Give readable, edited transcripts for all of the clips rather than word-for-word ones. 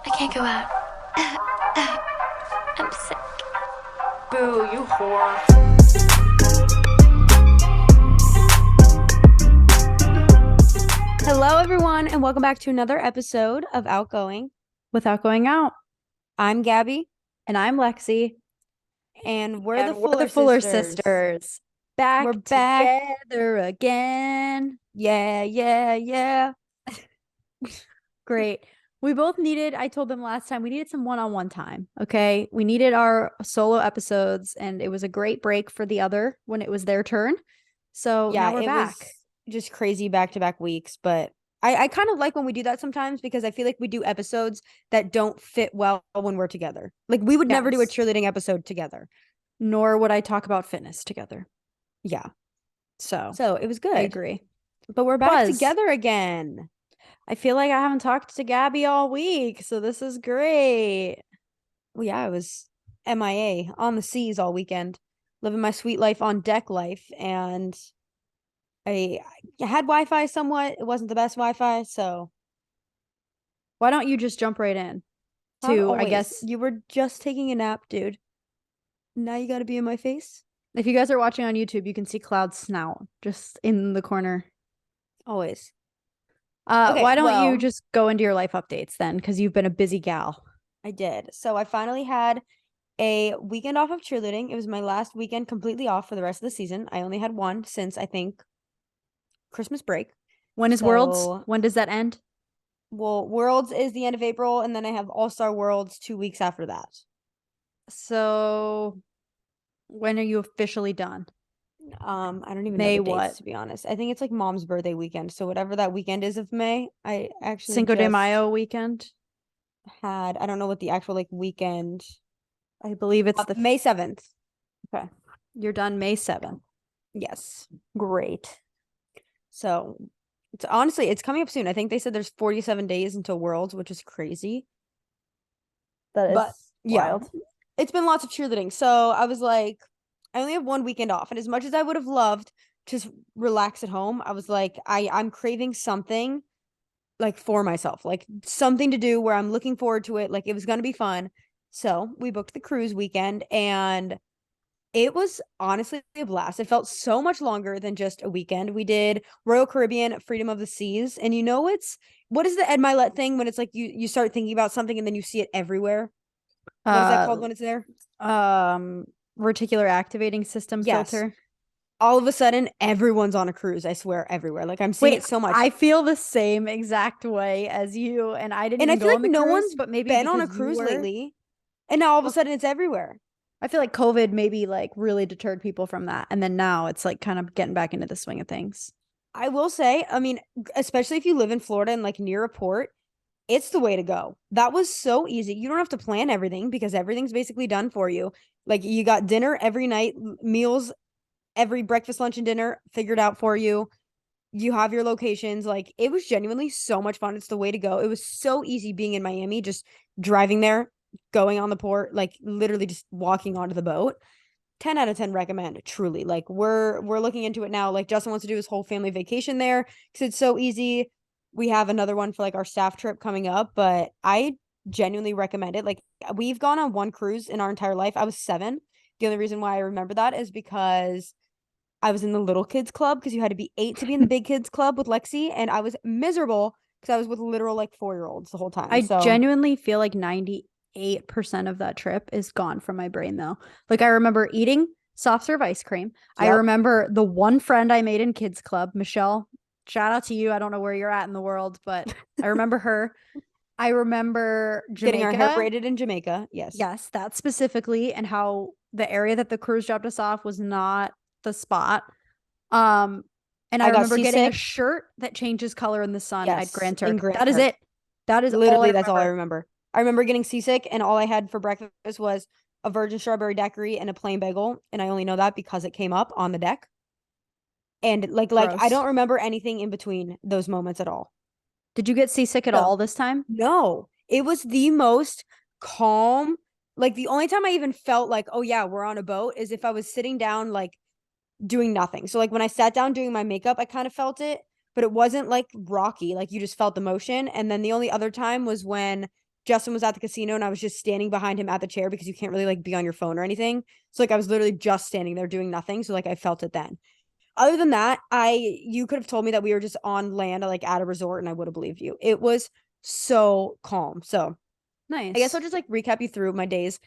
I can't go out. I'm sick. Boo, you whore. Hello, everyone, and welcome back to another episode of Outgoing Without Going Out. I'm Gabby, And I'm Lexi. and we're the And we're the Fuller Fuller sisters. sisters. Back We're back. together again. Yeah, yeah, yeah. Great. We both needed, I told them last time, we needed some one-on-one time. Okay. We needed our solo episodes, and it was a great break for the other when it was their turn. So Yeah, now we're it back. was just crazy back-to-back weeks, but I kind of like when we do that sometimes because I feel like we do episodes that don't fit well when we're together. Like we would never do a Yes. cheerleading episode together. Nor would I talk about fitness together. Yeah, So so it was good. I agree. But we're back Was. together again. I feel like I haven't talked to Gabby all week, so this is great. Well, yeah, I was MIA on the seas all weekend, living my sweet life on deck life, and I had Wi-Fi somewhat. It wasn't the best Wi-Fi, so Why don't you just jump right in how to, I always, guess, you were just taking a nap, dude. Now you got to be in my face. if you guys are watching on YouTube, you can see Cloud's snout just in the corner. Always. Okay, Why don't well, you just go into your life updates then? Because you've been a busy gal. I did. So I finally had a weekend off of cheerleading. It was my last weekend completely off for the rest of the season. I only had one since I think Christmas break. When is Worlds? So, When does that end? well, Worlds is the end of April, and then I have All-Star Worlds 2 weeks after that. So when are you officially done? I don't even May know the dates, what? to be honest. I think it's like mom's birthday weekend. So whatever that weekend is of May, I actually Cinco de just Mayo weekend? I don't know what the actual like weekend. I believe it's the May 7th. Okay. You're done May 7th. Yes. Great. So it's honestly, it's coming up soon. I think they said there's 47 days until Worlds, which is crazy. That is But yeah, wild. it's been lots of cheerleading. So I was like, I only have one weekend off. And as much as I would have loved to just relax at home, I was like, I'm craving something like for myself, like something to do where I'm looking forward to it. Like it was going to be fun. So we booked the cruise weekend and it was honestly a blast. It felt so much longer than just a weekend. We did Royal Caribbean, Freedom of the Seas. And you know, what is the Ed Milet thing when it's like you start thinking about something and then you see it everywhere? What is that called when it's there? Um, reticular activating system Yes. filter. All of a sudden, everyone's on a cruise. I swear, everywhere. Like I'm seeing Wait, it so much. I feel the same exact way as you, and I didn't And I even feel go like on the no cruise, one's but maybe been on a because you cruise were. lately. And now all of a Well, sudden it's everywhere. I feel like COVID maybe like really deterred people from that, and then now it's like kind of getting back into the swing of things. I will say, I mean, especially if you live in Florida and like near a port, it's the way to go. That was so easy. You don't have to plan everything because everything's basically done for you. Like you got dinner every night, meals every breakfast, lunch, and dinner figured out for you. You have your locations. Like it was genuinely so much fun. It's the way to go. It was so easy being in Miami, just driving there, going on the port, like literally just walking onto the boat. 10 out of 10 recommend, truly. Like we're looking into it now. Like Justin wants to do his whole family vacation there because it's so easy. We have another one for like our staff trip coming up, but I genuinely recommend it. Like we've gone on one cruise in our entire life. I was 7. The only reason why I remember that is because I was in the little kids club because you had to be 8 to be in the big kids club with Lexi, and I was miserable because I was with literal like 4-year-olds the whole time. I So genuinely feel like 98% of that trip is gone from my brain though. Like I remember eating soft serve ice cream. I Yep. remember the one friend I made in kids club, Michelle. Shout out to you. I don't know where you're at in the world, but I remember her. I remember Getting our hair Jamaica. braided in Jamaica. Yes. Yes, that specifically, and how the area that the cruise dropped us off was not the spot. Um, and I I got remember getting a seasick. shirt that changes color in the sun at Yes, Grand in Turk. Grand That is Turk. it. That is Literally, all I that's all I remember. remember. I remember getting seasick, and all I had for breakfast was a virgin strawberry daiquiri and a plain bagel, and I only know that because it came up on the deck. And like I Gross. don't remember anything in between those moments at all. Did you get seasick at So, all this time? no, it was the most calm. Like the only time I even felt like, oh yeah, we're on a boat is if I was sitting down, like doing nothing. So like when I sat down doing my makeup, I kind of felt it, but it wasn't like rocky. Like you just felt the motion. And then the only other time was when Justin was at the casino and I was just standing behind him at the chair because you can't really like be on your phone or anything. So like I was literally just standing there doing nothing. So like I felt it then. Other than that, you could have told me that we were just on land, like at a resort, and I would have believed you. It was so calm. So Nice. I guess I'll just like recap you through my days.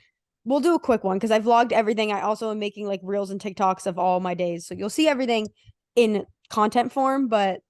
We'll do a quick one because I vlogged everything. I also am making like reels and TikToks of all my days. So you'll see everything in content form. But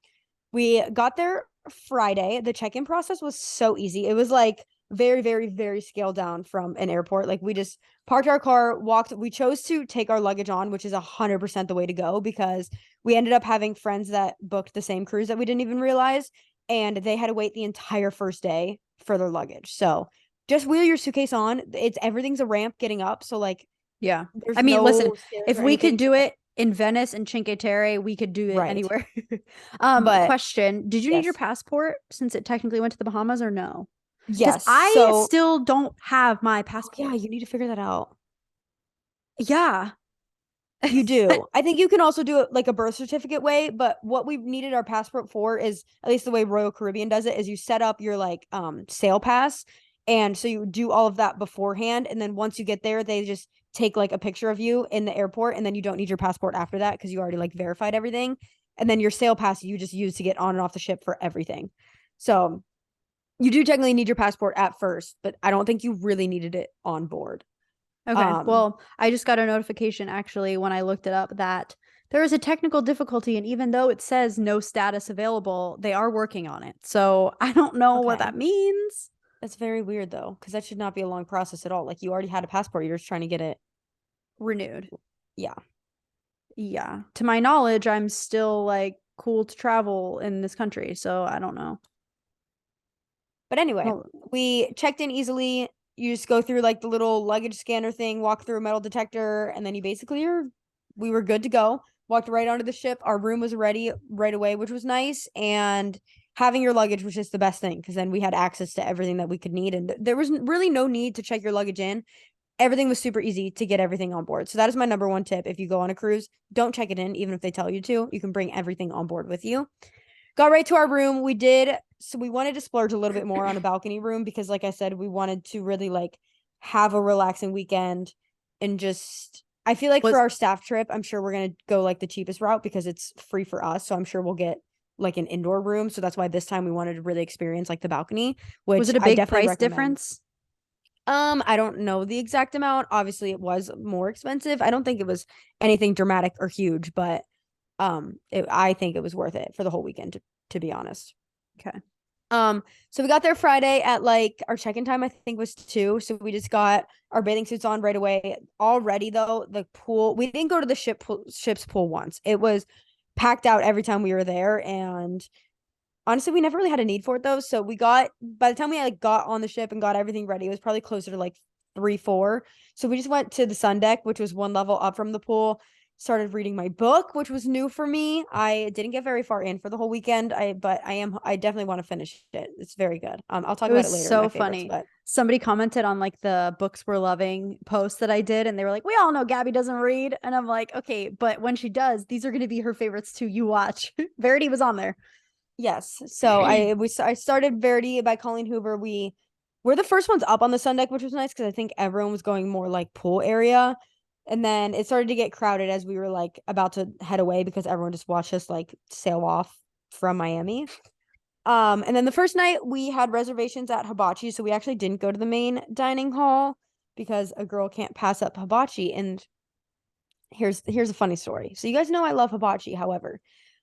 we got there Friday. The check-in process was so easy. It was like very, very, very scaled down from an airport. Like we just parked our car, walked. We chose to take our luggage on, which is 100% the way to go because we ended up having friends that booked the same cruise that we didn't even realize. And they had to wait the entire first day for their luggage. So just wheel your suitcase on. Everything's a ramp getting up. So like, Yeah. there's I mean, no listen, stairs if or we could anything. do it in Venice and Cinque Terre, we could do it Right. anywhere. But Question, did you need your yes. passport since it technically went to the Bahamas or no? Because Yes. I So still don't have my oh, passport. yeah, you need to figure that out. Yeah. You do. I think you can also do it like a birth certificate way, but what we needed our passport for is, at least the way Royal Caribbean does it, is you set up your like sail pass. And so you do all of that beforehand. And then once you get there, they just take like a picture of you in the airport. And then you don't need your passport after that because you already like verified everything. And then your sail pass you just use to get on and off the ship for everything. So you do technically need your passport at first, but I don't think you really needed it on board. Okay. Well, I just got a notification actually when I looked it up that there is a technical difficulty, and even though it says no status available, they are working on it. So I don't know what Okay. that means. That's very weird though, because that should not be a long process at all. Like you already had a passport, you're just trying to get it Renewed. Yeah. Yeah. To my knowledge, I'm still like cool to travel in this country, so I don't know. But anyway, Well, we checked in easily. You just go through like the little luggage scanner thing, walk through a metal detector, and then you basically we were good to go. Walked right onto the ship. Our room was ready right away, which was nice. And having your luggage was just the best thing because then we had access to everything that we could need. And there was really no need to check your luggage in. Everything was super easy to get everything on board. So that is my number one tip. If you go on a cruise, don't check it in, even if they tell you to. You can bring everything on board with you. Got right to our room. So we wanted to splurge a little bit more on a balcony room because, like I said, we wanted to really like have a relaxing weekend and just. I feel like for our staff trip, I'm sure we're gonna go like the cheapest route because it's free for us. So I'm sure we'll get like an indoor room. So that's why this time we wanted to really experience like the balcony, which was it a I big definitely price recommend. difference? I don't know the exact amount. Obviously, it was more expensive. I don't think it was anything dramatic or huge, but I think it was worth it for the whole weekend, to be honest. Okay. So we got there Friday at like our check-in time, I think was 2. So we just got our bathing suits on right away. Already though, the pool, we didn't go to the ship's pool once. It was packed out every time we were there, and honestly, we never really had a need for it though. So by the time we like got on the ship and got everything ready, it was probably closer to like 3, 4. So we just went to the sun deck, which was one level up from the pool. Started reading my book, which was new for me. I didn't get very far in for the whole weekend. I definitely want to finish it. It's very good. I'll talk It about was it later. so My favorites, funny. but Somebody commented on like the books we're loving post that I did, and they were like, "We all know Gabby doesn't read," and I'm like, "Okay, but when she does, these are going to be her favorites too. You watch." Verity was on there. yes. So I started Verity by Colleen Hoover. We're the first ones up on the sun deck, which was nice because I think everyone was going more like pool area. And then it started to get crowded as we were like about to head away because everyone just watched us like sail off from Miami. And then the first night we had reservations at Hibachi, so we actually didn't go to the main dining hall because a girl can't pass up hibachi. And here's a funny story. So you guys know I love hibachi, however,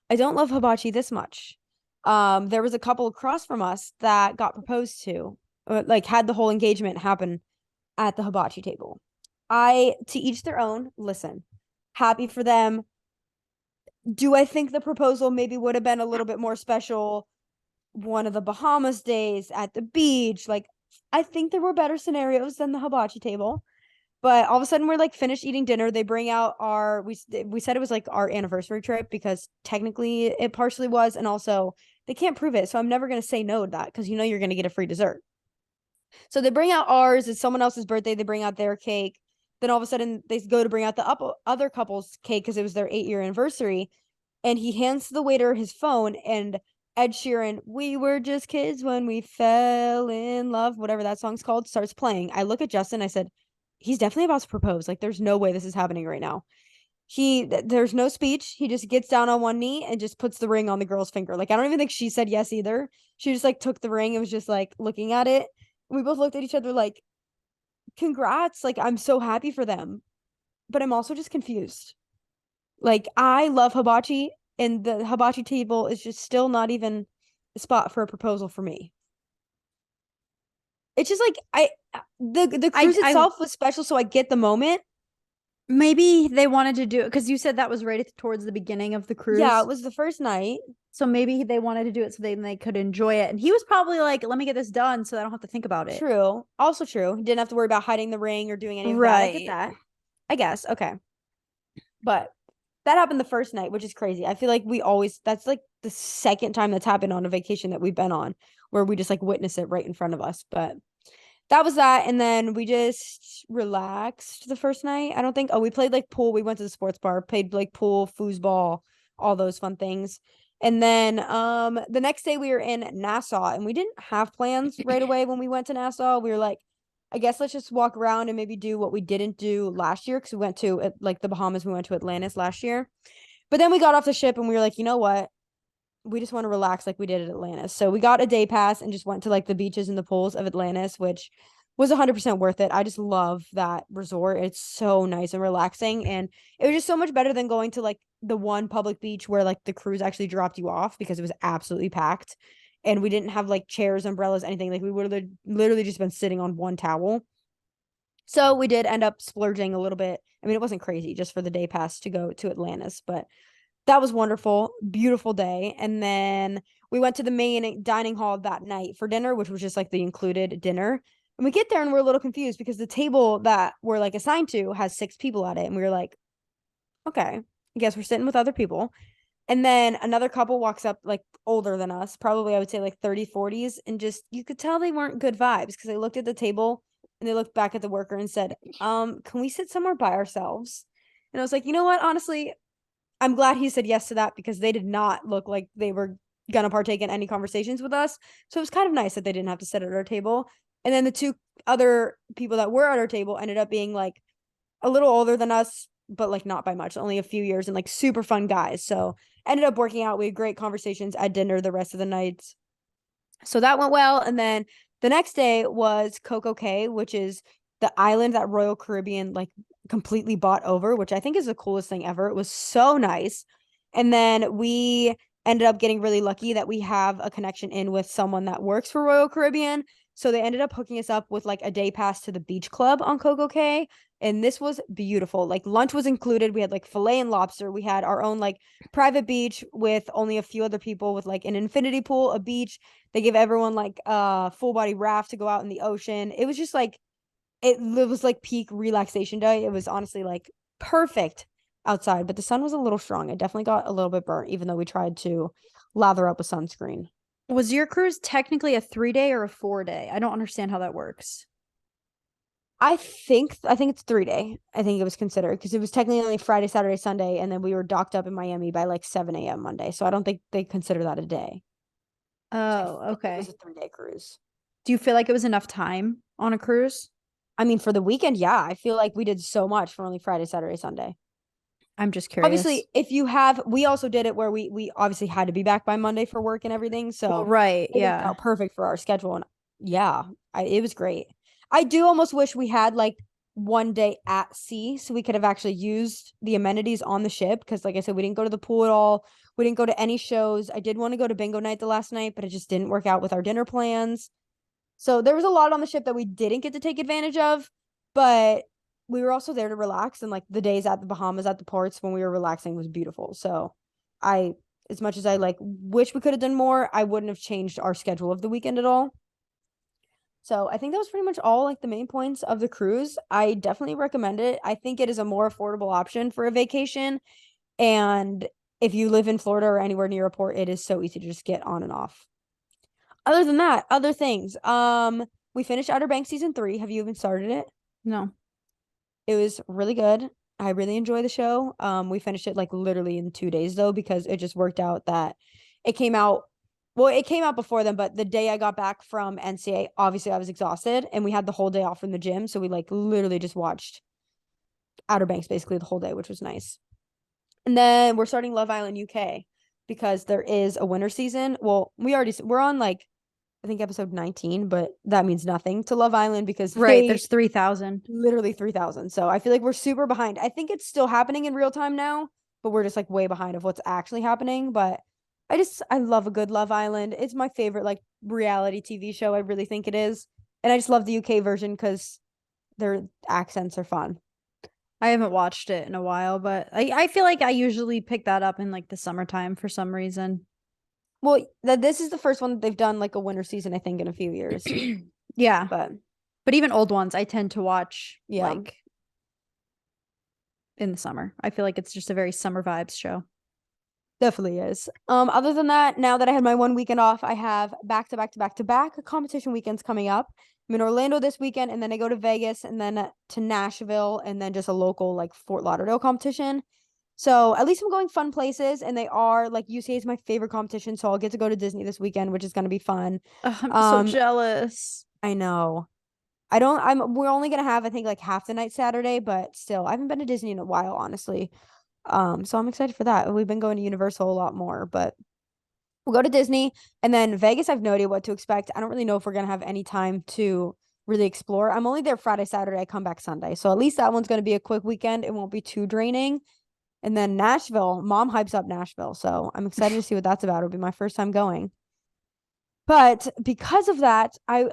I don't love hibachi this much. There was a couple across from us that got proposed to, like had the whole engagement happen at the hibachi table. To each their own. Listen, happy for them. Do I think the proposal maybe would have been a little bit more special one of the Bahamas days at the beach? Like, I think there were better scenarios than the hibachi table. But all of a sudden, we're like finished eating dinner. They bring out we said it was like our anniversary trip because technically it partially was, and also they can't prove it. So I'm never gonna say no to that because you're gonna get a free dessert. So they bring out ours. It's someone else's birthday. They bring out their cake. Then all of a sudden they go to bring out the other couple's cake because it was their 8-year anniversary. And he hands the waiter his phone, and Ed Sheeran, "We were just kids when we fell in love," whatever that song's called, starts playing. I look at Justin, I said, he's definitely about to propose. Like, there's no way this is happening right now. There's no speech. He just gets down on one knee and just puts the ring on the girl's finger. Like, I don't even think she said yes either. She just like took the ring and was just like looking at it. We both looked at each other like, congrats. Like, I'm so happy for them. But I'm also just confused. Like, I love hibachi, and the hibachi table is just still not even a spot for a proposal for me. It's just like the cruise I itself was special, so I get the moment. maybe they wanted to do it because you said that was right towards the beginning of the Yeah, cruise. it was the first night. So maybe they wanted to do it so they could enjoy it. And he was probably like, let me get this done so I don't have to think about it. True. Also true. He didn't have to worry about hiding the ring or doing any of that. I get Right. that. I guess. Okay. But that happened the first night, which is crazy. I feel like that's like the second time that's happened on a vacation that we've been on where we just like witness it right in front of us. But that was that. And then we just relaxed the first night. I don't think, we played like pool. We went to the sports bar, played like pool, foosball, all those fun things. And then the next day we were in Nassau, and we didn't have plans right away when we went to Nassau. We were like, I guess let's just walk around and maybe do what we didn't do last year, because we went to like the Bahamas. We went to Atlantis last year. But then we got off the ship and we were like, you know what? We just want to relax like we did at Atlantis. So we got a day pass and just went to like the beaches and the pools of Atlantis, which was 100% worth it. I just love that resort. It's so nice and relaxing. And it was just so much better than going to like the one public beach where like the cruise actually dropped you off, because it was absolutely packed. And we didn't have like chairs, umbrellas, anything. Like, we would have literally just been sitting on one towel. So we did end up splurging a little bit. I mean, it wasn't crazy just for the day pass to go to Atlantis, but that was wonderful. Beautiful day. And then we went to the main dining hall that night for dinner, which was just like the included dinner. And we get there and we're a little confused because the table that we're like assigned to has 6 people at it. And we were like, okay, I guess we're sitting with other people. And then another couple walks up, like older than us, probably I would say like 30, 40s. And just, you could tell they weren't good vibes because they looked at the table and they looked back at the worker and said, can we sit somewhere by ourselves? And I was like, you know what? Honestly, I'm glad he said yes to that, because they did not look like they were gonna partake in any conversations with us. So it was kind of nice that they didn't have to sit at our table. And then the 2 other people that were at our table ended up being like a little older than us, but like not by much, only a few years, and like super fun guys. So ended up working out. We had great conversations at dinner the rest of the nights. So that went well. And then the next day was Coco Cay, which is the island that Royal Caribbean like completely bought over, which I think is the coolest thing ever. It was so nice. And then we ended up getting really lucky that we have a connection in with someone that works for Royal Caribbean. So they ended up hooking us up with like a day pass to the beach club on Coco Cay. And this was beautiful. Like, lunch was included. We had like filet and lobster. We had our own like private beach with only a few other people, with like an infinity pool, a beach. They gave everyone like a full body raft to go out in the ocean. It was just like, it was like peak relaxation day. It was honestly like perfect outside, but the sun was a little strong. It definitely got a little bit burnt, even though we tried to lather up with sunscreen. Was your cruise technically a 3-day or a 4-day? I don't understand how that works. I think it's 3 day. I think it was considered, because it was technically only Friday, Saturday, Sunday, and then we were docked up in Miami by like 7 a.m. Monday. So I don't think they consider that a day. So I Oh, think it okay. was a 3 day cruise. Do you feel like it was enough time on a cruise? I mean, for the weekend, yeah, I feel like we did so much for only Friday, Saturday, Sunday. I'm just curious. Obviously, we also did it where we obviously had to be back by Monday for work and everything. Well, So right. it worked Yeah. out perfect for our schedule. And yeah, it was great. I do almost wish we had like one day at sea so we could have actually used the amenities on the ship. Because like I said, we didn't go to the pool at all. We didn't go to any shows. I did want to go to bingo night the last night, but it just didn't work out with our dinner plans. So there was a lot on the ship that we didn't get to take advantage of, but we were also there to relax. And like the days at the Bahamas at the ports when we were relaxing was beautiful. So I, as much as I like wish we could have done more, I wouldn't have changed our schedule of the weekend at all. So I think that was pretty much all like the main points of the cruise. I definitely recommend it. I think it is a more affordable option for a vacation. And if you live in Florida or anywhere near a port, it is so easy to just get on and off. Other than that, other things. We finished Outer Banks season 3. Have you even started it? No. It was really good. I really enjoy the show. We finished it like literally in 2 days though, because it just worked out that it came out Well, it came out before then, but the day I got back from NCA, obviously I was exhausted and we had the whole day off from the gym. So we like literally just watched Outer Banks basically the whole day, which was nice. And then we're starting Love Island UK because there is a winter season. Well, we're on like I think episode 19, but that means nothing to Love Island because Right. they There's 3,000. literally 3,000. So I feel like we're super behind. I think it's still happening in real time now, but we're just like way behind of what's actually happening. But I love a good Love Island. It's my favorite like reality TV show. I really think it is. And I just love the UK version because their accents are fun. I haven't watched it in a while, but I feel like I usually pick that up in like the summertime for some reason. Well, this is the first one that they've done like a winter season, I think, in a few years. Yeah. But even old ones I tend to watch Yeah. like in the summer. I feel like it's just a very summer vibes show. definitely is. Other than that, now that I had my one weekend off, I have back to back to back to back competition weekends coming up. I'm in Orlando this weekend, and then I go to Vegas, and then to Nashville, and then just a local like Fort Lauderdale competition. So at least I'm going fun places, and they are like UCA is my favorite competition, so I'll get to go to Disney this weekend, which is gonna be fun. I'm so jealous. I know. We're only gonna have I think like half the night Saturday, but still, I haven't been to Disney in a while, honestly. So I'm excited for that. We've been going to Universal a lot more, but we'll go to Disney and then Vegas. I have no idea what to expect. I don't really know if we're gonna have any time to really explore. I'm only there Friday, Saturday. I come back Sunday, so at least that one's gonna be a quick weekend. It won't be too draining. And then Nashville, mom hypes up Nashville, so I'm excited to see what that's about. It'll be my first time going. But because of that, I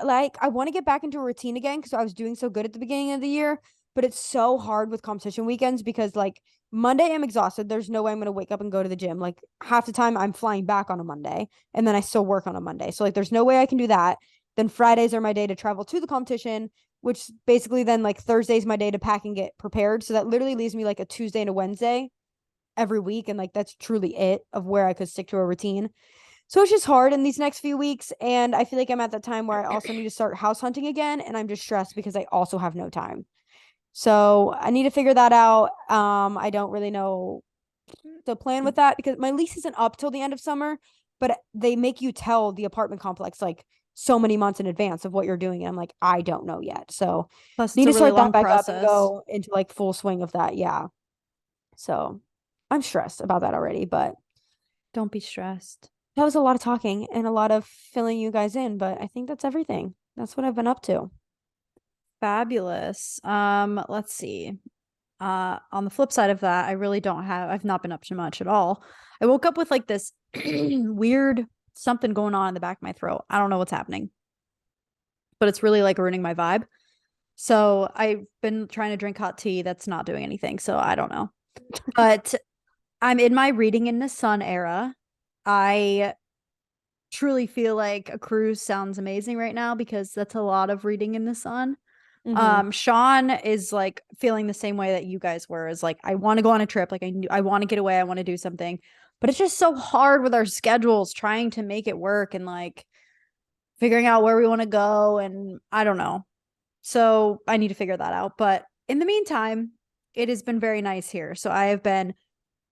want to get back into a routine again because I was doing so good at the beginning of the year. But it's so hard with competition weekends because like Monday I'm exhausted. There's no way I'm gonna wake up and go to the gym. Like half the time I'm flying back on a Monday and then I still work on a Monday. So like there's no way I can do that. Then Fridays are my day to travel to the competition, which basically then like Thursday's my day to pack and get prepared. So that literally leaves me like a Tuesday and a Wednesday every week. And like that's truly it of where I could stick to a routine. So it's just hard in these next few weeks. And I feel like I'm at that time where I also need to start house hunting again. And I'm just stressed because I also have no time. So I need to figure that out. I don't really know the plan with that because my lease isn't up till the end of summer, but they make you tell the apartment complex like so many months in advance of what you're doing. And I'm like, I don't know yet. So Plus, need it's to a really start that long back up process. and go into like full swing of that. Yeah. So I'm stressed about that already, but Don't be stressed. that was a lot of talking and a lot of filling you guys in, but I think that's everything. That's what I've been up to. Fabulous. Let's see. On the flip side of that, I've not been up to much at all. I woke up with like this weird something going on in the back of my throat. I don't know what's happening, but it's really like ruining my vibe. So I've been trying to drink hot tea. That's not doing anything. So I don't know. But I'm in my reading in the sun era. I truly feel like a cruise sounds amazing right now because that's a lot of reading in the sun. Sean is like feeling the same way that you guys were, is like, I want to go on a trip. Like I want to get away. I want to do something, but it's just so hard with our schedules trying to make it work and like figuring out where we want to go. And I don't know. So I need to figure that out. But in the meantime, it has been very nice here. So I have been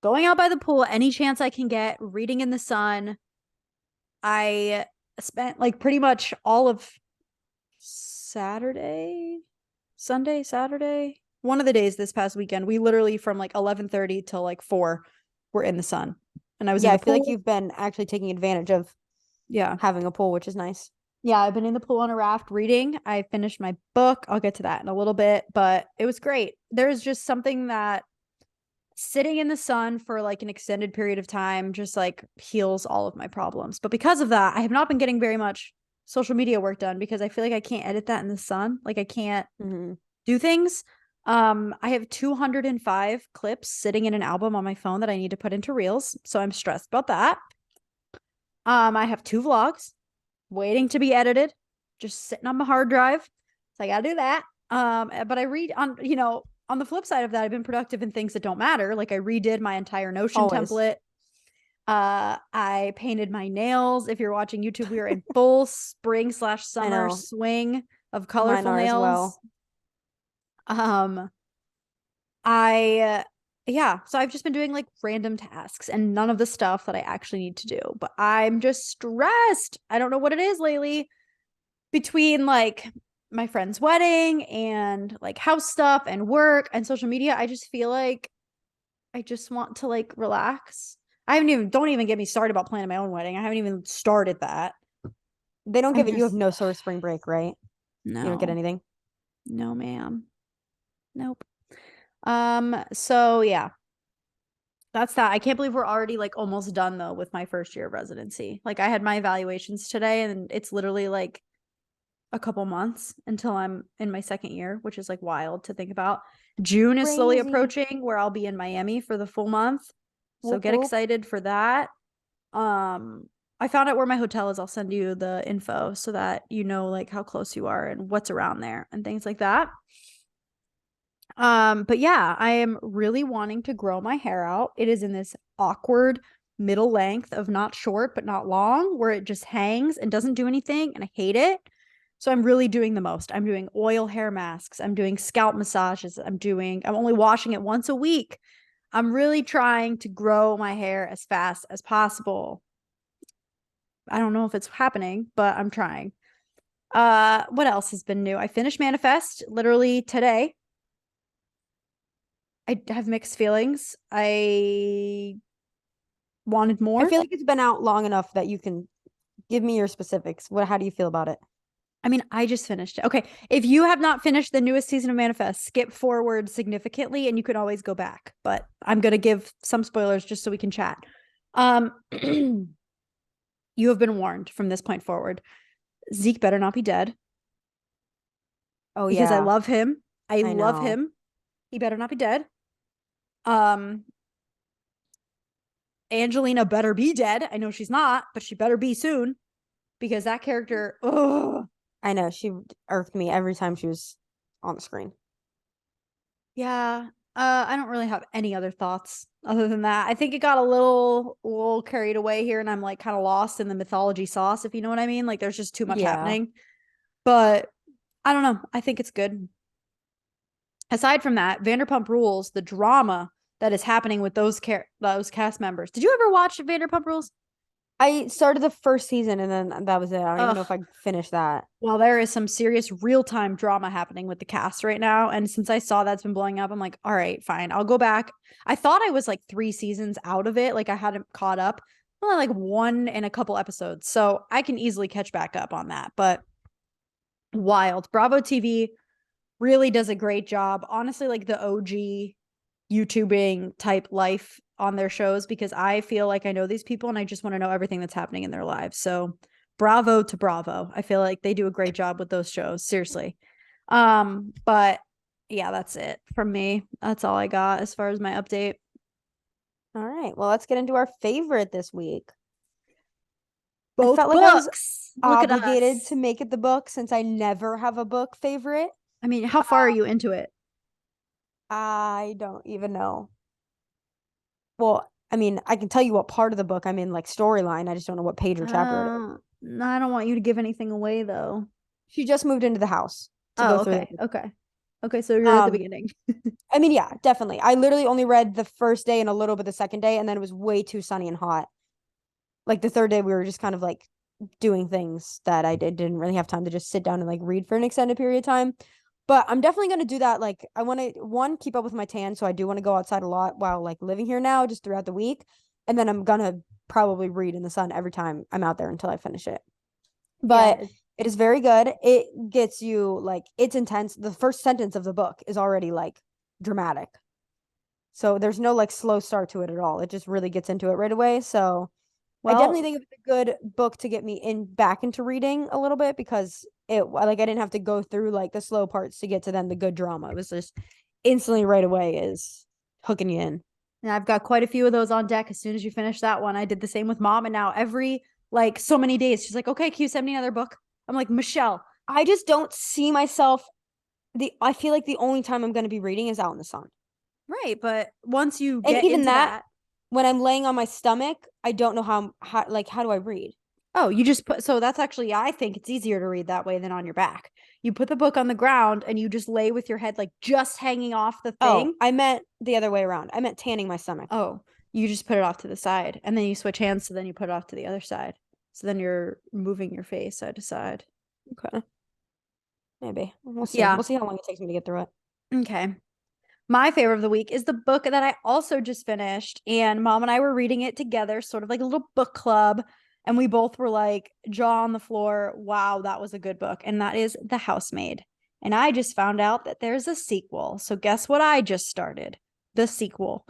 going out by the pool any chance I can get, reading in the sun. I spent like pretty much all of Saturday, one of the days this past weekend. We literally from like 11:30 till like 4 were in the sun. And I was I in the feel pool. like you've been actually taking advantage of having a pool, which is nice. Yeah, I've been in the pool on a raft reading. I finished my book. I'll get to that in a little bit, but it was great. There's just something that sitting in the sun for like an extended period of time just like heals all of my problems. But because of that, I have not been getting very much social media work done because I feel like I can't edit that in the sun. Like I can't do things. I have 205 clips sitting in an album on my phone that I need to put into Reels. So I'm stressed about that. I have 2 vlogs waiting to be edited, just sitting on my hard drive. So I gotta do that. But I read on the flip side of that, I've been productive in things that don't matter. Like I redid my entire Notion template. I painted my nails. If you're watching YouTube, we are in full spring/summer swing of colorful nails. Well. I yeah, so I've just been doing like random tasks and none of the stuff that I actually need to do. But I'm just stressed. I don't know what it is lately between like my friend's wedding and like house stuff and work and social media. I just feel like I just want to like relax. Don't even get me started about planning my own wedding. I haven't even started that. They don't I'm give it. You have just no sort of spring break, right? You don't get no, anything. no, ma'am. Nope. So yeah, that's that. I can't believe we're already like almost done though with my first year of residency. Like I had my evaluations today and it's literally like a couple months until I'm in my second year, which is like wild to think about. June is slowly Crazy. approaching where I'll be in Miami for the full month. So Whoop get whoop. excited for that. I found out where my hotel is. I'll send you the info so that you know like how close you are and what's around there and things like that. But yeah, I am really wanting to grow my hair out. It is in this awkward middle length of not short but not long where it just hangs and doesn't do anything and I hate it. So I'm really doing the most. I'm doing oil hair masks. I'm doing scalp massages. I'm only washing it once a week. I'm really trying to grow my hair as fast as possible. I don't know if it's happening, but I'm trying. What else has been new? I finished Manifest literally today. I have mixed feelings. I wanted I more. feel like it's been out long enough that you can give me your specifics. How do you feel about it? I mean, I just finished it. Okay. If you have not finished the newest season of Manifest, skip forward significantly and you can always go back. But I'm going to give some spoilers just so we can chat. You have been warned from this point forward. Zeke better not be dead Oh because I yeah, love him. I I love know. him. He better not be dead. Um, Angelina better be dead. I know she's not, but she better be soon because that character, oh, I know. She irked me every time she was on the screen. yeah. I don't really have any other thoughts other than that. I think it got a little carried away here, and I'm like kind of lost in the mythology sauce, if you know what I mean. Like there's just too much Yeah. happening. But I don't know. I think it's good. Aside from that, Vanderpump Rules, the drama that is happening with those cast members. Did you ever watch Vanderpump Rules? I started the first season and then that was it. I don't even know if Ugh. I finished that. Well, there is some serious real time drama happening with the cast right now. And since I saw that's been blowing up, I'm like, all right, fine. I'll go back. I thought I was like 3 seasons out of it. Like I hadn't caught up. Well, like one and a couple episodes. So I can easily catch back up on that. But wild. Bravo TV really does a great job. Honestly, like the OG YouTubing type life on their shows because I feel like I know these people and I just want to know everything that's happening in their lives. So bravo to Bravo. I feel like they do a great job with those shows. Seriously. But yeah, that's it from me. That's all I got as far as my update. All right. Well, let's get into our favorite this week. I Both felt like I was books. Look at obligated to us. make it the book since I never have a book favorite. I mean, how far are you into it? I don't even know. Well, I mean, I can tell you what part of the book I'm in, like storyline. I just don't know what page or chapter it is. I don't want you to give anything away though. She just moved into the house to go Oh, through okay. that. Okay. Okay, so you're at the Um, beginning. I mean, yeah, definitely. I literally only read the first day and a little bit the second day, and then it was way too sunny and hot. Like the third day, we were just kind of like doing things that didn't really have time to just sit down and like read for an extended period of time. But I'm definitely gonna do that. Like I want to keep up with my tan, so I do want to go outside a lot while like living here now, just throughout the week. And then I'm gonna probably read in the sun every time I'm out there until I finish it. But Yeah. it is very good. It gets you like it's intense. The first sentence of the book is already like dramatic. So there's no like slow start to it at all. It just really gets into it right away. So I definitely Well, think it was a good book to get me back into reading a little bit because it like I didn't have to go through like the slow parts to get to then the good drama. It was just instantly right away is hooking you in. and I've got quite a few of those on deck. As soon as you finish that one, I did the same with mom. And now every like so many days, she's like, okay, can you send me another book? I'm like, Michelle. I just don't see myself I feel like the only time I'm going to be reading is out in the sun. Right. But once you And get even into that that, when I'm laying on my stomach, I don't know how do I read? Oh, you just put, so that's actually, I think it's easier to read that way than on your back. You put the book on the ground and you just lay with your head like just hanging off the Oh, thing. I meant the other way around. I meant tanning my stomach. Oh, you just put it off to the side and then you switch hands. So then you put it off to the other side. So then you're moving your face side to side. Okay. Maybe. We'll see. Yeah. We'll see how long it takes me to get through it. Okay. My favorite of the week is the book that I also just finished. And mom and I were reading it together, sort of like a little book club. And we both were like, jaw on the floor. Wow, that was a good book. And that is The Housemaid. And I just found out that there's a sequel. So guess what I just started? The sequel.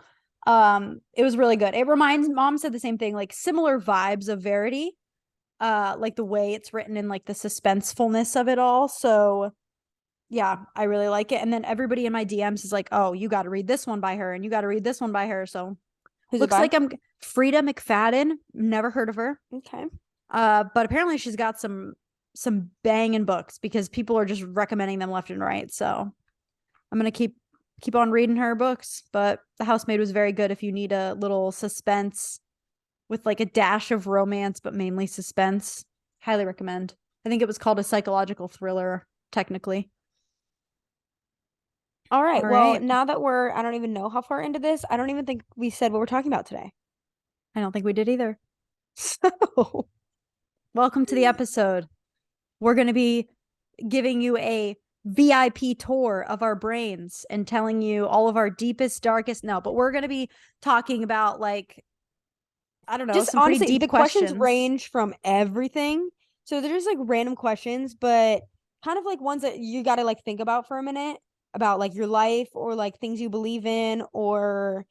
It was really good. It reminds, mom said the same thing, like similar vibes of Verity. Like the way it's written and like the suspensefulness of it all. So yeah, I really like it. And then everybody in my DMs is like, oh, you got to read this one by her and you got to read this one by her. So Who's it looks by? like I'm Frida McFadden. Never heard of her. Okay. But apparently she's got some banging books because people are just recommending them left and right. So I'm gonna keep on reading her books. But The Housemaid was very good if you need a little suspense with like a dash of romance, but mainly suspense. Highly recommend. I think it was called a psychological thriller, technically. All right. All Well, right. now that I don't even know how far into this. I don't even think we said what we're talking about today. I don't think we did either. So, Welcome to the episode. We're going to be giving you a VIP tour of our brains and telling you all of our deepest, darkest. No, but we're going to be talking about like, I don't know, just some pretty honestly, deep the questions questions. range from everything. So they're just like random questions, but kind of like ones that you got to like think about for a minute about like your life or like things you believe in or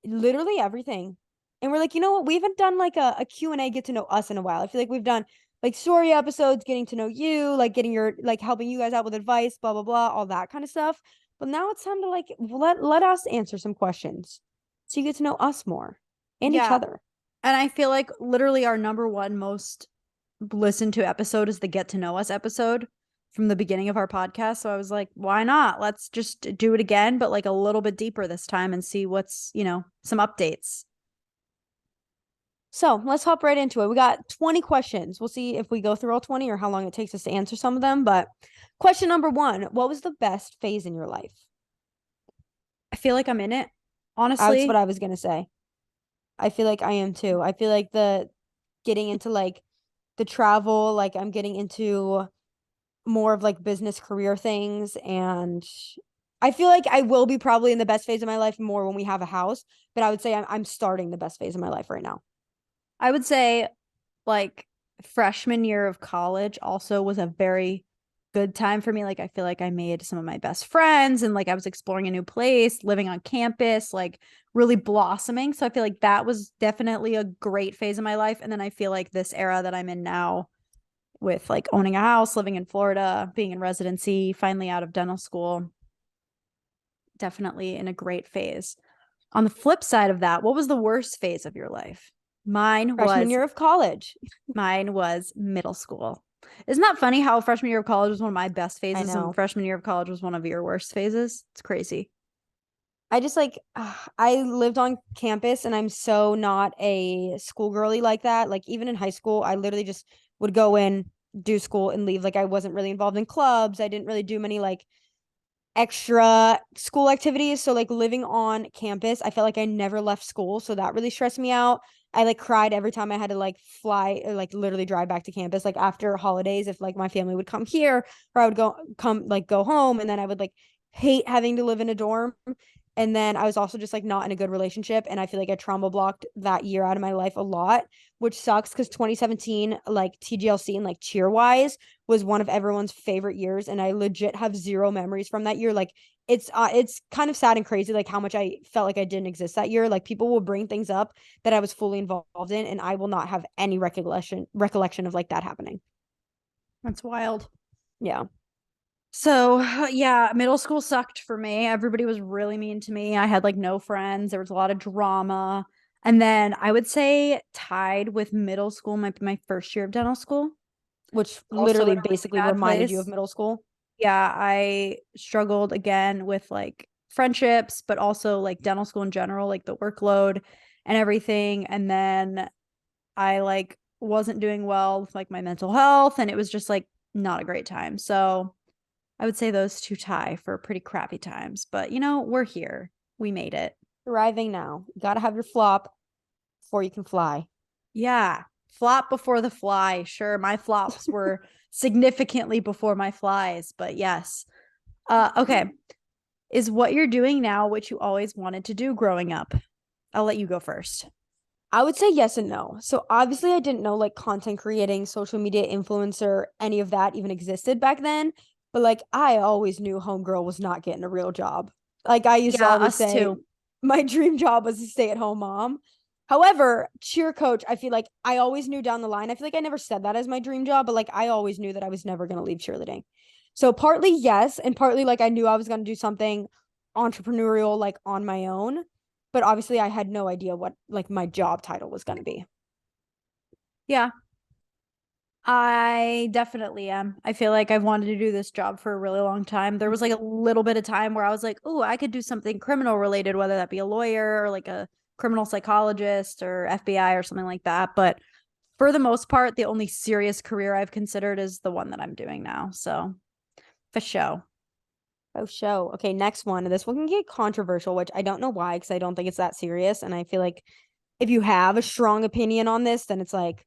literally everything. And we're like, you know what? We haven't done like a Q&A get to know us in a while. I feel like we've done like story episodes, getting to know you, like getting your like helping you guys out with advice, blah blah blah, all that kind of stuff. But now it's time to like let us answer some questions so you get to know us more and each Yeah. other. And I feel like literally our number one most listened to episode is the Get to Know Us episode from the beginning of our podcast. So I was like, why not? Let's just do it again, but like a little bit deeper this time and see what's, some updates. So let's hop right into it. We got 20 questions. We'll see if we go through all 20 or how long it takes us to answer some of them. But question number 1, what was the best phase in your life? I feel like I'm in it, That's honestly. what I was gonna say. I feel like I am too. I feel like the getting into like the travel, like I'm getting into more of like business career things, and I feel like I will be probably in the best phase of my life more when we have a house, but I would say I'm starting the best phase of my life right now. I would say like freshman year of college also was a very good time for me. Like I feel like I made some of my best friends and like I was exploring a new place, living on campus, like really blossoming. So I feel like that was definitely a great phase of my life. And then I feel like this era that I'm in now with like owning a house, living in Florida, being in residency, finally out of dental school, definitely in a great phase. On the flip side of that, what was the worst phase of your life? Freshman year of college. Mine was middle school. Isn't that funny how freshman year of college was one of my best phases and know. freshman year of college was one of your worst phases? It's crazy. I just like I lived on campus and I'm so not a schoolgirly like that. Like even in high school, I literally just would go in, do school and leave. Like I wasn't really involved in clubs. I didn't really do many like extra school activities. So like living on campus, I felt like I never left school. So that really stressed me out. I like cried every time I had to like fly or like literally drive back to campus. Like after holidays, if like my family would come here or I would go home and then I would like hate having to live in a dorm. And then I was also just like not in a good relationship. And I feel like I trauma blocked that year out of my life a lot, which sucks because 2017, like TGLC and like cheer wise, was one of everyone's favorite years. And I legit have zero memories from that year. Like it's kind of sad and crazy, like how much I felt like I didn't exist that year. Like people will bring things up that I was fully involved in, and I will not have any recollection of like that happening. That's wild. Yeah. So, yeah, middle school sucked for me. Everybody was really mean to me. I had like no friends. There was a lot of drama. And then I would say tied with middle school might be my first year of dental school. Which Also in literally a really basically bad reminded you of place. middle school. Yeah, I struggled again with like friendships, but also like dental school in general, like the workload and everything. And then I like wasn't doing well with like my mental health, and it was just like not a great time. So I would say those two tie for pretty crappy times. But we're here. We made it. Thriving now. You gotta have your flop before you can fly. Yeah. Flop before the fly. Sure, my flops were significantly before my flies, but yes. Okay. Is what you're doing now what you always wanted to do growing up? I'll let you go first. I would say yes and no. So obviously I didn't know like content creating, social media influencer, any of that even existed back then. But like I always knew homegirl was not getting a real job. Like I used to Yeah, always us say too. my dream job was a stay-at-home mom. However, cheer coach, I feel like I always knew down the line. I feel like I never said that as my dream job, but like I always knew that I was never gonna leave cheerleading. So partly yes, and partly like I knew I was gonna do something entrepreneurial like on my own. But obviously I had no idea what like my job title was going to be. Yeah, I definitely am. I feel like I've wanted to do this job for a really long time. There was like a little bit of time where I was like, oh, I could do something criminal related, whether that be a lawyer or like a criminal psychologist or FBI or something like that. But for the most part, the only serious career I've considered is the one that I'm doing now. So for sure. Oh, show. Okay, next one. This one can get controversial, which I don't know why, because I don't think it's that serious. And I feel like if you have a strong opinion on this, then it's like,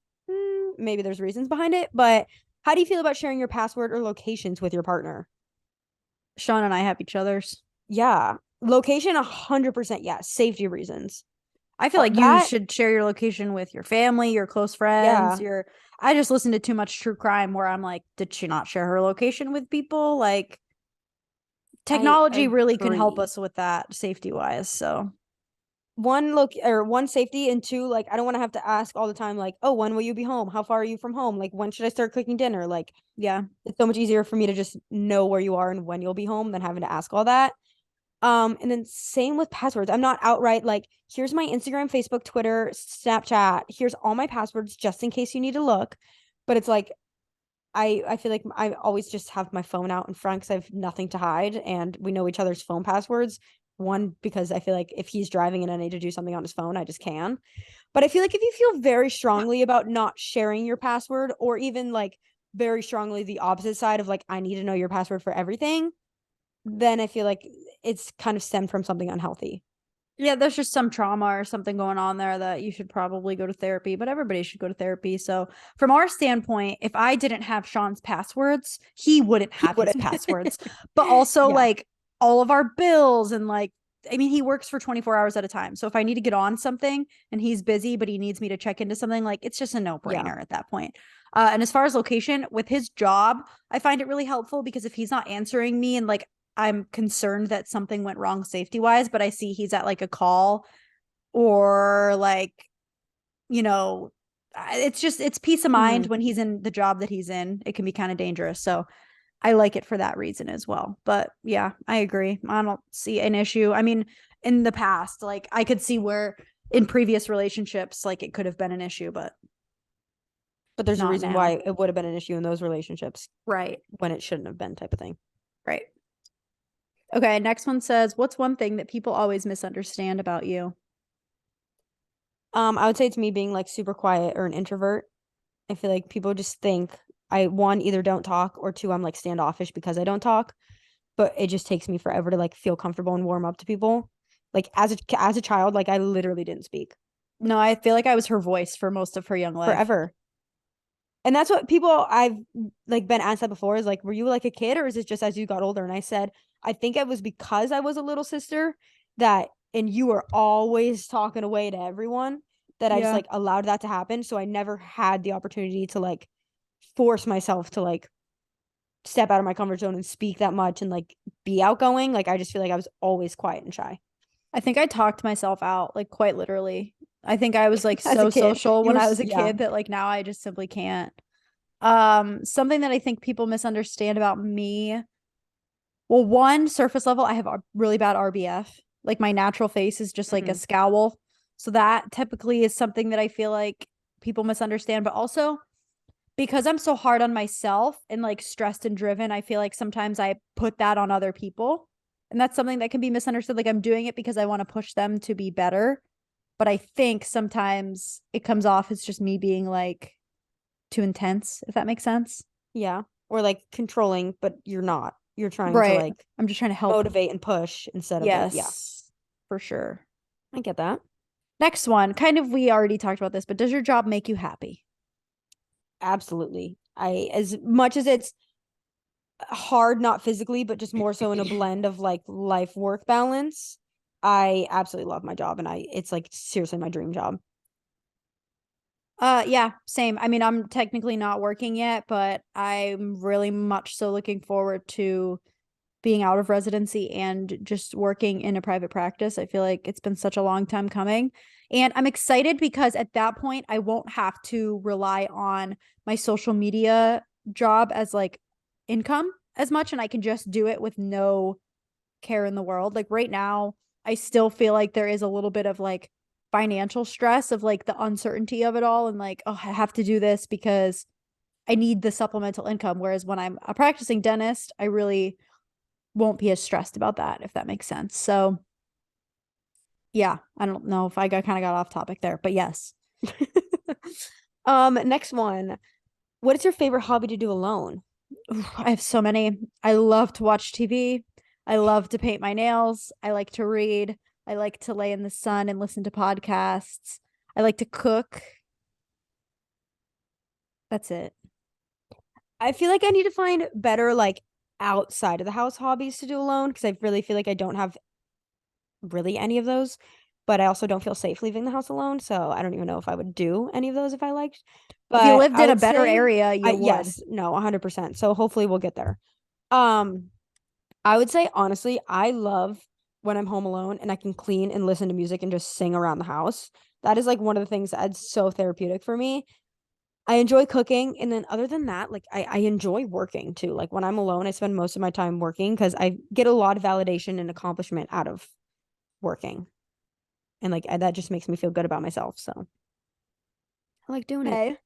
maybe there's reasons behind it. But how do you feel about sharing your password or locations with your partner? Sean and I have each other's. Yeah. Location, 100% yes. Safety reasons. I feel like you That, should share your location with your family, your close friends, yeah. your I just listened to too much true crime where I'm like, did she not share her location with people? Like I technology really can help agree. us with that safety wise. So One safety, and two, like I don't want to have to ask all the time, like, oh, when will you be home? How far are you from home? Like, when should I start cooking dinner? Like, yeah. it's so much easier for me to just know where you are and when you'll be home than having to ask all that. And then same with passwords. I'm not outright like, here's my Instagram, Facebook, Twitter, Snapchat. Here's all my passwords just in case you need to look. But it's like I feel like I always just have my phone out in front because I have nothing to hide, and we know each other's phone passwords. One, because I feel like if he's driving and I need to do something on his phone, I just can. But I feel like if you feel very strongly about not sharing your password, or even like very strongly the opposite side of like, I need to know your password for everything, then I feel like it's kind of stemmed from something unhealthy. Yeah, there's just some trauma or something going on there that you should probably go to therapy, but everybody should go to therapy. So, from our standpoint, if I didn't have Sean's passwords, he wouldn't He have his wouldn't. passwords. But also, Yeah. like all of our bills and like, I mean, he works for 24 hours at a time. So, if I need to get on something and he's busy, but he needs me to check into something, like it's just a no Yeah. brainer at that point. And as far as location with his job, I find it really helpful because if he's not answering me and like I'm concerned that something went wrong safety wise, but I see he's at like a call or like, you know, it's peace of mind Mhm. when he's in the job that he's in. It can be kind of dangerous. So I like it for that reason as well. But yeah, I agree. I don't see an issue. I mean, in the past, like I could see where in previous relationships, like it could have been an issue, but But there's a not reason now. why it would have been an issue in those relationships Right. when it shouldn't have been, type of thing. Right. Okay. Next one says, what's one thing that people always misunderstand about you? I would say it's me being like super quiet or an introvert. I feel like people just think I, one, either don't talk, or two, I'm like standoffish because I don't talk. But it just takes me forever to like feel comfortable and warm up to people. Like as a child, like I literally didn't speak No, I feel like I was her voice for most of her young life. forever. And that's what people I've like been asked that before, is like, were you like a kid, or is it just as you got older? And I said, I think it was because I was a little sister, that, and you were always talking away to everyone, that I just Yeah. like allowed that to happen. So I never had the opportunity to like force myself to like step out of my comfort zone and speak that much and like be outgoing. Like I just feel like I was always quiet and shy I think I talked myself out, like quite literally. I think I was like as a so kid. social You when were, I was a yeah. kid that like now I just simply can't. Something that I think people misunderstand about me. Well, one, surface level, I have a really bad RBF. Like my natural face is just like a Mhm. scowl. So that typically is something that I feel like people misunderstand, but also because I'm so hard on myself and like stressed and driven, I feel like sometimes I put that on other people. And that's something that can be misunderstood. Like I'm doing it because I want to push them to be better. But I think sometimes it comes off as just me being like too intense, if that makes sense. Yeah. Or like controlling, but you're not. You're trying to Right. like I'm just trying to help. motivate and push instead of like, yeah, Yes, for sure. I get that. Next one, kind of, we already talked about this, but does your job make you happy? Absolutely. As much as it's hard, not physically, but just more so in a blend of like life work balance, I absolutely love my job and it's like seriously my dream job. Yeah, same. I mean, I'm technically not working yet, but I'm really much so looking forward to being out of residency and just working in a private practice. I feel like it's been such a long time coming. And I'm excited because at that point, I won't have to rely on my social media job as like income as much. And I can just do it with no care in the world. Like right now, I still feel like there is a little bit of like financial stress of like the uncertainty of it all. And like, oh, I have to do this because I need the supplemental income. Whereas when I'm a practicing dentist, I really won't be as stressed about that, if that makes sense. So yeah, I don't know if I kind of got off topic there, but yes. Next one. What is your favorite hobby to do alone? I have so many. I love to watch TV. I love to paint my nails. I like to read. I like to lay in the sun and listen to podcasts. I like to cook. That's it. I feel like I need to find better like outside of the house hobbies to do alone because I really feel like I don't have really any of those, but I also don't feel safe leaving the house alone, so I don't even know if I would do any of those if I liked. If you But lived I in a would better say area, you would. yes, no, 100%. So hopefully we'll get there. Um, I would say honestly, I love when I'm home alone and I can clean and listen to music and just sing around the house. That is like one of the things that's so therapeutic for me. I enjoy cooking, and then other than that, like I enjoy working too. Like when I'm alone, I spend most of my time working because I get a lot of validation and accomplishment out of working. And like that just makes me feel good about myself. So I like doing it. Okay.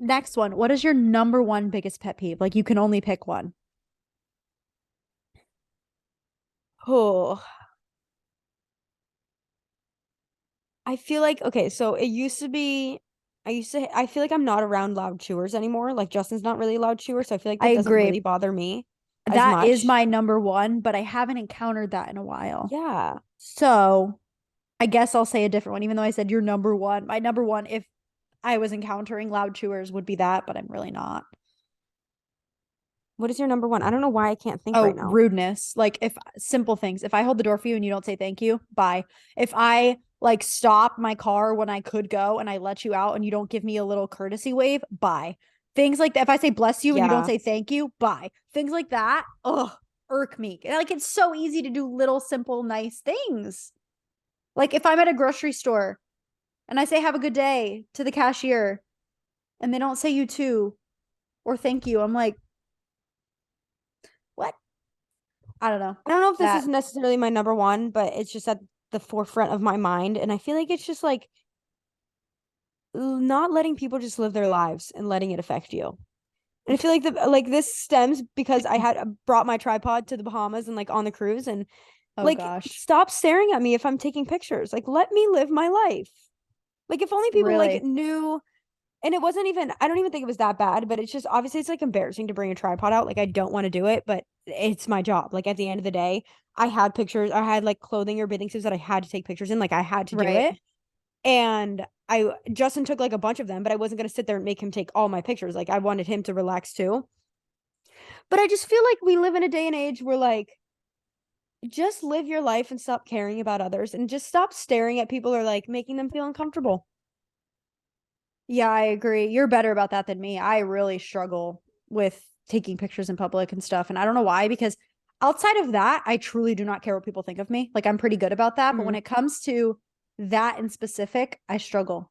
Next one. What is your number one biggest pet peeve? Like you can only pick one. Oh, I feel like okay, so it used to be I feel like I'm not around loud chewers anymore. Like Justin's not really a loud chewer, so I feel like I that doesn't agree. really bother me as That is much. my number one, but I haven't encountered that in a while. Yeah. So I guess I'll say a different one, even though I said your number one. My number one, if I was encountering loud chewers, would be that, but I'm really not. What is your number one? I don't know why I can't think right Oh, now. rudeness. Like if simple things. If I hold the door for you and you don't say thank you, bye. If I like stop my car when I could go and I let you out and you don't give me a little courtesy wave, bye. Things like that. If I say bless you and you don't Yeah. say thank you, bye. Things like that, ugh, irk me. Like it's so easy to do little simple nice things. Like if I'm at a grocery store and I say have a good day to the cashier and they don't say you too or thank you, I'm like, what? I don't know. I don't know if this That is necessarily my number one, but it's just at the forefront of my mind. And I feel like it's just like not letting people just live their lives and letting it affect you. And I feel like this stems because I had brought my tripod to the Bahamas and like on the cruise and oh like gosh. stop staring at me if I'm taking pictures. Like let me live my life. Like if only people like Really? knew and it wasn't even I don't even think it was that bad, but it's just obviously it's like embarrassing to bring a tripod out. Like I don't want to do it, but it's my job. Like at the end of the day, I had pictures, I had like clothing or bathing suits that I had to take pictures in. Like I had to do Right. it. And Justin took like a bunch of them, but I wasn't gonna sit there and make him take all my pictures. Like I wanted him to relax too. But I just feel like we live in a day and age where like just live your life and stop caring about others and just stop staring at people or like making them feel uncomfortable. Yeah, I agree. You're better about that than me. I really struggle with taking pictures in public and stuff. And I don't know why, because outside of that, I truly do not care what people think of me. Like I'm pretty good about that. But when Mhm. it comes to that in specific, I struggle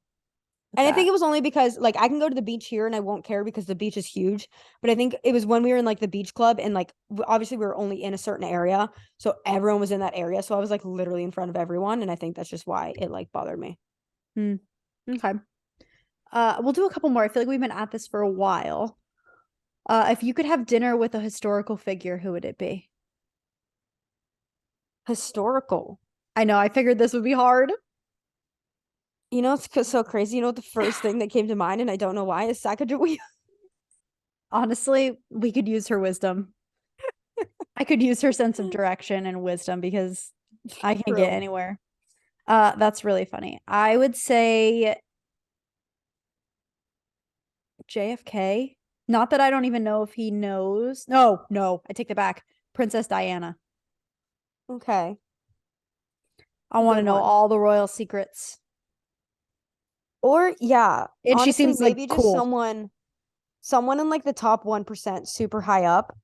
with And I think that. it was only because like I can go to the beach here and I won't care because the beach is huge. But I think it was when we were in like the beach club and like obviously we were only in a certain area, so everyone was in that area. So I was like literally in front of everyone, and I think that's just why it like bothered me. Hmm. Okay. We'll do a couple more. I feel like we've been at this for a while. If you could have dinner with a historical figure, who would it be? Historical. I know, I figured this would be hard. You know, it's so crazy. You know what the first thing that came to mind, and I don't know why, is Sacagawea. Honestly, we could use her wisdom. I could use her sense of direction and wisdom because I can't get True. anywhere. That's really funny. I would say JFK. Not that I don't even know if he knows. No, I take that back. Princess Diana. Okay. I want to Good know one. all the royal secrets. Or yeah, And she honestly, seems like maybe just cool. someone in like the top 1% super high up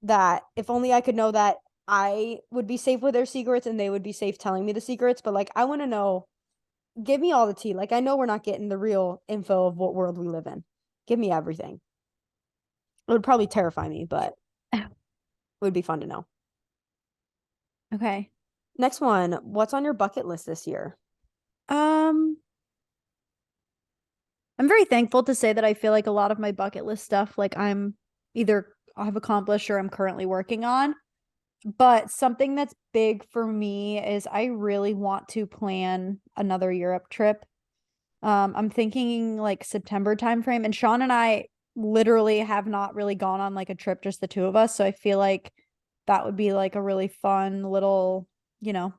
that if only I could know that I would be safe with their secrets and they would be safe telling me the secrets, but like I want to know, give me all the tea. Like I know we're not getting the real info of what world we live in. Give me everything. It would probably terrify me, but it would be fun to know. Okay. Next one, what's on your bucket list this year? Um, I'm very thankful to say that I feel like a lot of my bucket list stuff, like I've accomplished or I'm currently working on. But something that's big for me is I really want to plan another Europe trip. I'm thinking like September timeframe, and Sean and I literally have not really gone on like a trip, just the two of us. So I feel like that would be like a really fun little, you know,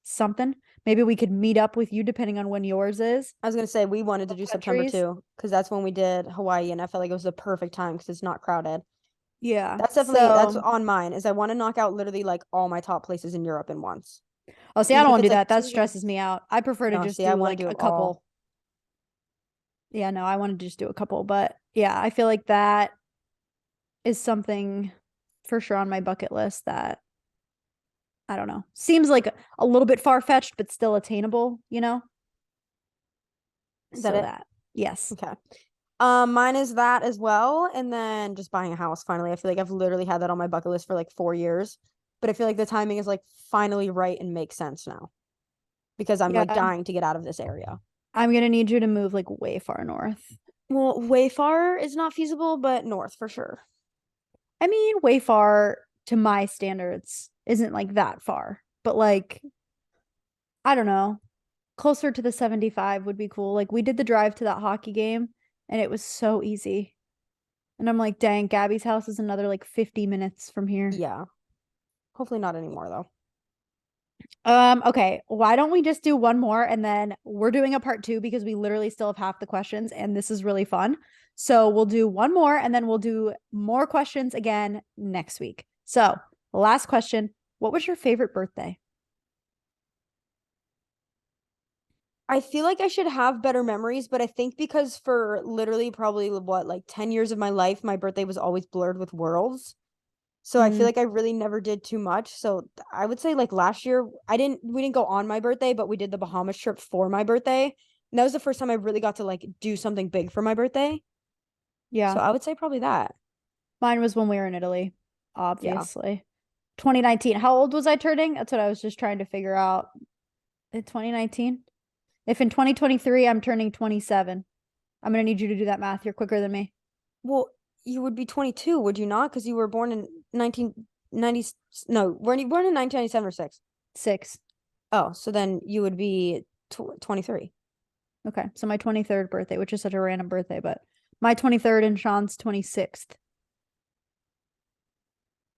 something. Maybe we could meet up with you depending on when yours is. I was gonna say we wanted to do September Countries. too, because that's when we did Hawaii, and I felt like it was the perfect time because it's not crowded. Yeah. That's So, on mine, is I want to knock out literally like all my top places in Europe in once. oh, see, I Even don't if want to it's do like that. That 2 weeks. stresses me out. I prefer to No, just see, I do want to like do a it all. couple. Yeah, no, I want to just do a couple, but yeah, I feel like that is something for sure on my bucket list that I don't know. Seems like a little bit far-fetched, but still attainable, you know? Is that So it? that, yes. Okay. Mine is that as well, and then just buying a house finally. I feel like I've literally had that on my bucket list for like 4 years, but I feel like the timing is like finally right and makes sense now because I'm like Yeah, dying to get out of this area. I'm gonna need you to move like way far north. Well, way far is not feasible, but north for sure. I mean, way far to my standards isn't like that far, but like, I don't know, closer to the 75 would be cool. Like, we did the drive to that hockey game and it was so easy. And I'm like, dang, Gabby's house is another like 50 minutes from here. Yeah. Hopefully not anymore though. Okay, why don't we just do one more and then we're doing a part two because we literally still have half the questions and this is really fun. So we'll do one more and then we'll do more questions again next week. So, last question, what was your favorite birthday? I feel like I should have better memories, but I think because for literally probably what, like 10 years of my life, my birthday was always blurred with worlds. So I feel Mm, like I really never did too much. So I would say like last year, we didn't go on my birthday, but we did the Bahamas trip for my birthday. And that was the first time I really got to like do something big for my birthday. So yeah, I would say probably that. mine was when we were in Italy, Yeah. obviously. 2019. How old was I turning? That's what I was just trying to figure out. In 2019? If in 2023 I'm turning 27, I'm gonna need you to do that math. You're quicker than me. Well, you would be 22, would you not? Because you were born in 1990. No, weren't you born in 1997 or 6? 6. Oh, so then you would be 23. Okay, so my 23rd birthday, which is such a random birthday, but my 23rd and Sean's 26th.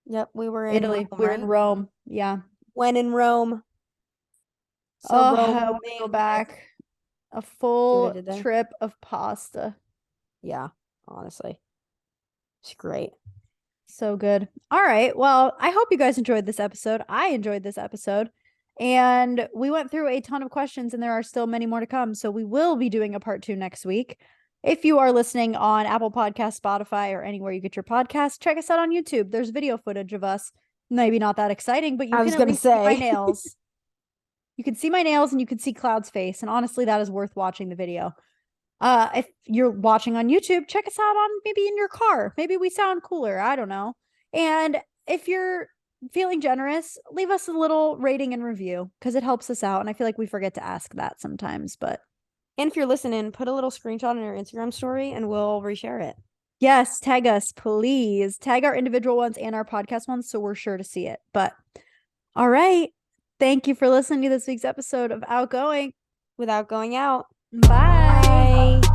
Yep, we were in Italy. Rome, We were in right? Rome. Yeah. When in Rome. So Oh, Rome I want to go remains. back. A See what I full did there? trip of pasta. Yeah, honestly. It's great. So good. All right. Well, I hope you guys enjoyed this episode. I enjoyed this episode. And we went through a ton of questions, and there are still many more to come. So we will be doing a part two next week. If you are listening on Apple Podcast, Spotify, or anywhere you get your podcast, check us out on YouTube. There's video footage of us. Maybe not that exciting, but you I can was at gonna least see my say. nails. You can see my nails and you can see Cloud's face. And honestly, that is worth watching the video. If you're watching on YouTube, check us out on maybe in your car. Maybe we sound cooler. I don't know. And if you're feeling generous, leave us a little rating and review because it helps us out. And I feel like we forget to ask that sometimes. But And if you're listening, put a little screenshot on your Instagram story and we'll reshare it. yes, tag us, please. Tag our individual ones and our podcast ones so we're sure to see it. But all right. Thank you for listening to this week's episode of Outgoing. without going out. Bye. Bye.